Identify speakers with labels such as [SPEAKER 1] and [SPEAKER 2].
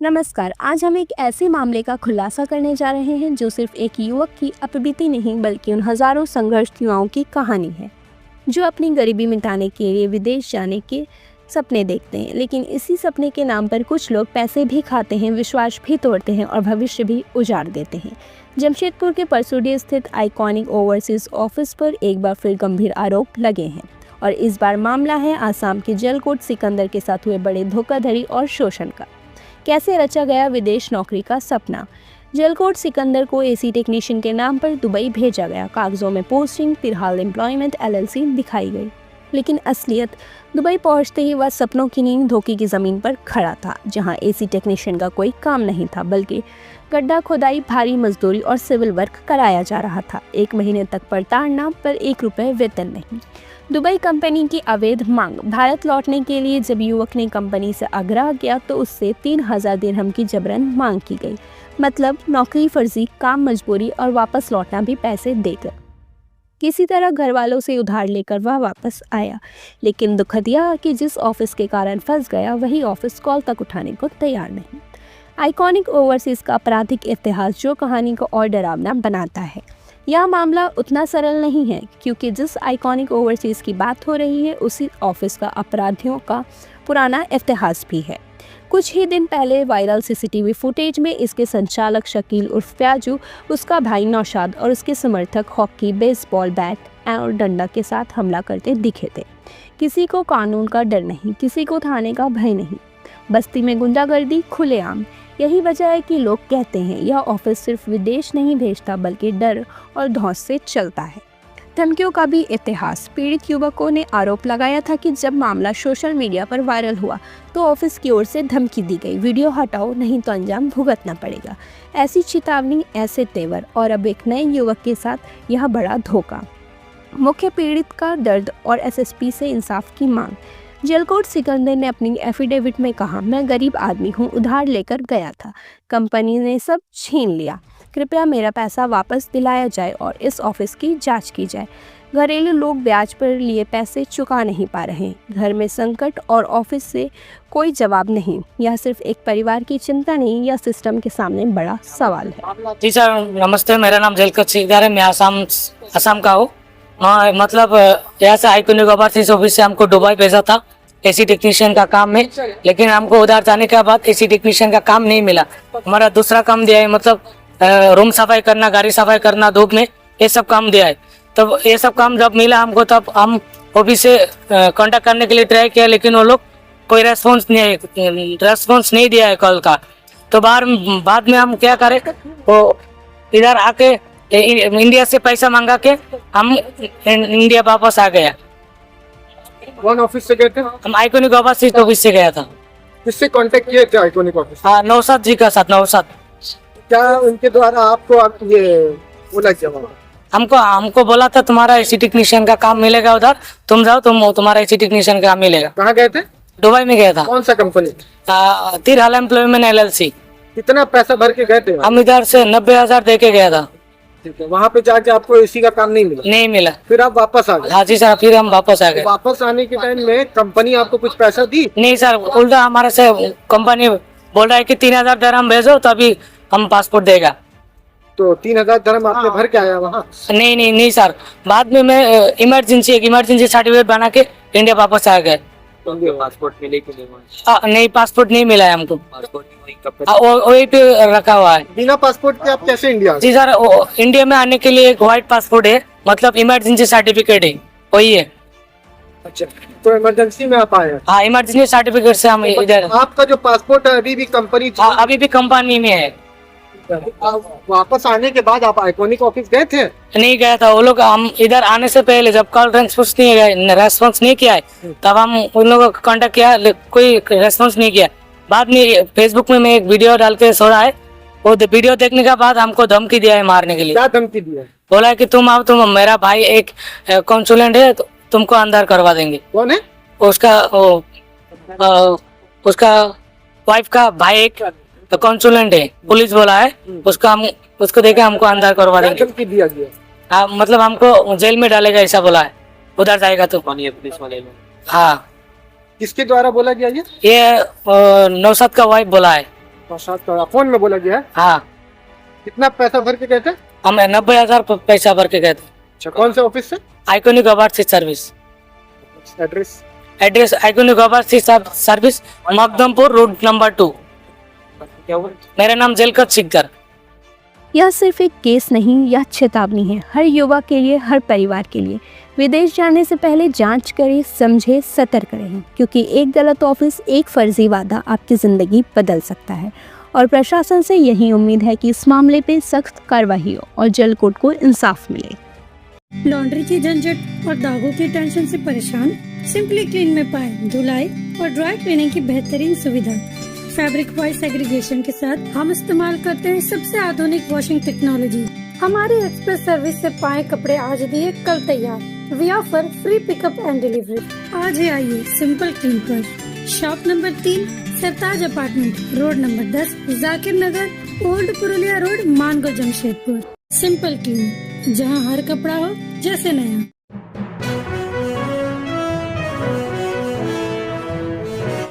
[SPEAKER 1] नमस्कार। आज हम एक ऐसे मामले का खुलासा करने जा रहे हैं जो सिर्फ एक युवक की अपबीती नहीं बल्कि उन हजारों संघर्ष युवाओं की कहानी है जो अपनी गरीबी मिटाने के लिए विदेश जाने के सपने देखते हैं, लेकिन इसी सपने के नाम पर कुछ लोग पैसे भी खाते हैं, विश्वास भी तोड़ते हैं और भविष्य भी उजाड़ देते हैं। जमशेदपुर के परसुडी स्थित आइकॉनिक ओवरसीज ऑफिस पर एक बार फिर गंभीर आरोप लगे हैं और इस बार मामला है आसाम के जलकोट सिकंदर के साथ हुए बड़े धोखाधड़ी और शोषण का। कैसे रचा गया विदेश नौकरी का सपना। जलकोट सिकंदर को एसी टेक्नीशियन के नाम पर दुबई भेजा गया। कागजों में पोस्टिंग तिरहाल एम्प्लॉयमेंट LLC दिखाई गई, लेकिन असलियत दुबई पहुंचते ही वह सपनों की नींव धोखे की ज़मीन पर खड़ा था, जहां एसी टेक्नीशियन का कोई काम नहीं था बल्कि गड्ढा खोदाई, भारी मजदूरी और सिविल वर्क कराया जा रहा था। 1 महीने तक प्रताड़ना, पर 1 रुपये वेतन नहीं। दुबई कंपनी की अवैध मांग। भारत लौटने के लिए जब युवक ने कंपनी से आग्रह किया तो उससे 3000 दिरहम की जबरन मांग की गई, मतलब नौकरी फर्जी, काम मजबूरी और वापस लौटना भी पैसे देकर। किसी तरह घर वालों से उधार लेकर वह वापस आया, लेकिन दुखद यह कि जिस ऑफिस के कारण फंस गया वही ऑफिस कॉल तक उठाने को तैयार नहीं। आइकॉनिक ओवरसीज का आपराधिक इतिहास जो कहानी को और डरावना बनाता है। यह मामला उतना सरल नहीं है, क्योंकि जिस आइकॉनिक ओवरसीज की बात हो रही है उसी ऑफिस का अपराधियों का पुराना इतिहास भी है। कुछ ही दिन पहले वायरल CCTV फुटेज में इसके संचालक शकील उर्फ प्याजू, उसका भाई नौशाद और उसके समर्थक हॉकी, बेसबॉल बैट और डंडा के साथ हमला करते दिखे थे। किसी को कानून का डर नहीं, किसी को थाने का भय नहीं। बस्ती में गुंडागर्दी खुलेआम। यही वजह है कि लोग कहते हैं यह ऑफिस सिर्फ विदेश नहीं भेजता बल्कि डर और धौंस से चलता है। धमकियों का भी इतिहास। पीड़ित युवकों ने आरोप लगाया था कि जब मामला सोशल मीडिया पर वायरल हुआ तो ऑफिस की ओर से धमकी दी गई, वीडियो हटाओ नहीं तो अंजाम भुगतना पड़ेगा। ऐसी चेतावनी, ऐसे तेवर और अब एक नए युवक के साथ यह बड़ा धोखा। मुख्य पीड़ित का दर्द और SSP से इंसाफ की मांग। जलकोट सिकंदर ने अपनी एफिडेविट में कहा, मैं गरीब आदमी हूँ, उधार लेकर गया था, कंपनी ने सब छीन लिया, कृपया मेरा पैसा वापस दिलाया जाए और इस ऑफिस की जांच की जाए। घरेलू लोग ब्याज पर लिए पैसे चुका नहीं पा रहे, घर में संकट और ऑफिस से कोई जवाब नहीं। यह सिर्फ एक परिवार की चिंता नहीं, यह सिस्टम के सामने बड़ा सवाल है।
[SPEAKER 2] जी सर, नमस्ते। मेरा नाम जलकोट सिकंदर है। मैं आसाम का हूँ। मतलब यहाँ से आइकॉनिक ओवरसीज ऑफिस से हमको दुबई भेजा था एसी टेक्नीशियन का काम में, लेकिन हमको उधर जाने के बाद एसी टेक्नीशियन का काम नहीं मिला। हमारा दूसरा काम दिया है, मतलब रूम सफाई करना, गाड़ी सफाई करना धूप में, ये सब काम दिया है। तब ये सब काम जब मिला हमको, तब हम ऑफिस से कांटेक्ट करने के लिए ट्राई किया, लेकिन वो लोग कोई रेस्पॉन्स नहीं दिया है कॉल का। तो बाद में हम क्या करें, वो इधर आके इंडिया से पैसा मांगा के हम इंडिया वापस आ गया।
[SPEAKER 3] कौन ऑफिस से गए थे?
[SPEAKER 2] हम आइकॉनिक ओवरसीज ऑफिस से गया था।
[SPEAKER 3] किससे कांटेक्ट किए थे आइकॉनिक ऑफिस?
[SPEAKER 2] हाँ, नौशाद जी का साथ। नौशाद।
[SPEAKER 3] क्या उनके द्वारा आपको ये बोला क्या?
[SPEAKER 2] हमको बोला था तुम्हारा एसी टेक्नीशियन का काम मिलेगा उधर, तुम जाओ, तुम्हारा एसी टेक्नीशियन का काम मिलेगा।
[SPEAKER 3] कहाँ गए थे?
[SPEAKER 2] दुबई में गया था।
[SPEAKER 3] कौन सा कंपनी?
[SPEAKER 2] तिरहाल employment LLC।
[SPEAKER 3] कितना पैसा भर के गए थे?
[SPEAKER 2] हम इधर से 90,000 दे के गया था।
[SPEAKER 3] ठीक है। वहाँ पे जाके आपको एसी का काम नहीं मिला?
[SPEAKER 2] नहीं मिला।
[SPEAKER 3] फिर आप वापस आ गए?
[SPEAKER 2] हाँ जी सर, फिर हम वापस आ गए।
[SPEAKER 3] वापस आने के टाइम में कंपनी आपको कुछ पैसा दी?
[SPEAKER 2] नहीं सर, उल्टा हमारे से कंपनी बोल रहा है कि 3000 दिरहम भेजो तभी हम पासपोर्ट देगा।
[SPEAKER 3] तो 3000 दिरहम आपने भर के आया वहाँ?
[SPEAKER 2] नहीं सर, बाद में मैं इमरजेंसी सर्टिफिकेट बना के इंडिया वापस आ गए।
[SPEAKER 3] पासपोर्ट मिले कि नहीं?
[SPEAKER 2] नहीं, पासपोर्ट नहीं मिला है हमको। वही पे रखा हुआ है।
[SPEAKER 3] बिना पासपोर्ट के आप कैसे इंडिया?
[SPEAKER 2] जी सर, इंडिया में आने के लिए एक व्हाइट पासपोर्ट है, मतलब इमरजेंसी सर्टिफिकेट है, वही है।
[SPEAKER 3] अच्छा, तो इमरजेंसी में आप आए?
[SPEAKER 2] हाँ, इमरजेंसी सर्टिफिकेट से हम इधर।
[SPEAKER 3] आपका जो पासपोर्ट है अभी भी कंपनी?
[SPEAKER 2] हाँ, अभी भी कंपनी में है।
[SPEAKER 3] वापस आने के बाद आप आइकॉनिक ऑफिस गए थे?
[SPEAKER 2] नहीं गया था। वो लोग हम इधर आने से पहले जब कॉल रेस्पॉन्स नहीं किया है, तब हम उन लोगों को कांटेक्ट किया, कोई रेस्पॉन्स नहीं किया। बाद में फेसबुक में मैं एक वीडियो डाल के छोड़ा है, वो वीडियो देखने के बाद हमको धमकी दिया है मारने के लिए।
[SPEAKER 3] क्या धमकी दिया?
[SPEAKER 2] बोला है कि तुम मेरा भाई एक कॉन्सुलेंट है, तो तुमको अंदर करवा देंगे।
[SPEAKER 3] कौन है?
[SPEAKER 2] उसका वाइफ का भाई एक कॉन्सुलेंट है, पुलिस बोला है, उसको देके हमको अंदर करवा देंगे।
[SPEAKER 3] धमकी दिया गया?
[SPEAKER 2] हाँ, मतलब हमको जेल में डालेगा ऐसा बोला है, उधर जाएगा तो।
[SPEAKER 3] पुलिस वाले लोग?
[SPEAKER 2] हाँ।
[SPEAKER 3] किसके द्वारा बोला गया ये?
[SPEAKER 2] नौशाद का वाइफ बोला है।
[SPEAKER 3] फोन में बोला गया है।
[SPEAKER 2] हाँ,
[SPEAKER 3] कितना पैसा भर के गए थे?
[SPEAKER 2] हम 90,000 पैसा भर के गए थे।
[SPEAKER 3] अच्छा, कौन से ऑफिस से?
[SPEAKER 2] Iconic overseas service.
[SPEAKER 3] Address?
[SPEAKER 2] Address iconic overseas service, Makdampur road number 2।
[SPEAKER 3] क्या हुआ?
[SPEAKER 2] मेरा नाम जलकत सिकदर।
[SPEAKER 1] यह सिर्फ एक केस नहीं, यह चेतावनी है हर युवा के लिए, हर परिवार के लिए। विदेश जाने से पहले जांच करें, समझे, सतर्क रहें, क्योंकि एक गलत ऑफिस, एक फर्जी वादा आपकी ज़िंदगी बदल सकता है। और प्रशासन से यही उम्मीद है कि इस मामले पे सख्त कार्रवाई हो और जलकोट को इंसाफ मिले।
[SPEAKER 4] लॉन्ड्री की झंझट और दागों की टेंशन से परेशान? सिंपली क्लीन में पाएं धुलाई और ड्राई क्लीनिंग की बेहतरीन सुविधा। फैब्रिक वॉइस एग्रीगेशन के साथ हम इस्तेमाल करते हैं सबसे आधुनिक वॉशिंग टेक्नोलॉजी। हमारी एक्सप्रेस सर्विस से पाए कपड़े आज दिए कल तैयार। We offer free pickup and delivery. आज ही आइए सिंपल क्लीन पर। Shop number 3, Sartaj apartment, road number 10, Zakir Nagar, old Purulia road, Mango, Jamshedpur. Simple Clean, जहां हर कपड़ा हो जैसे नया।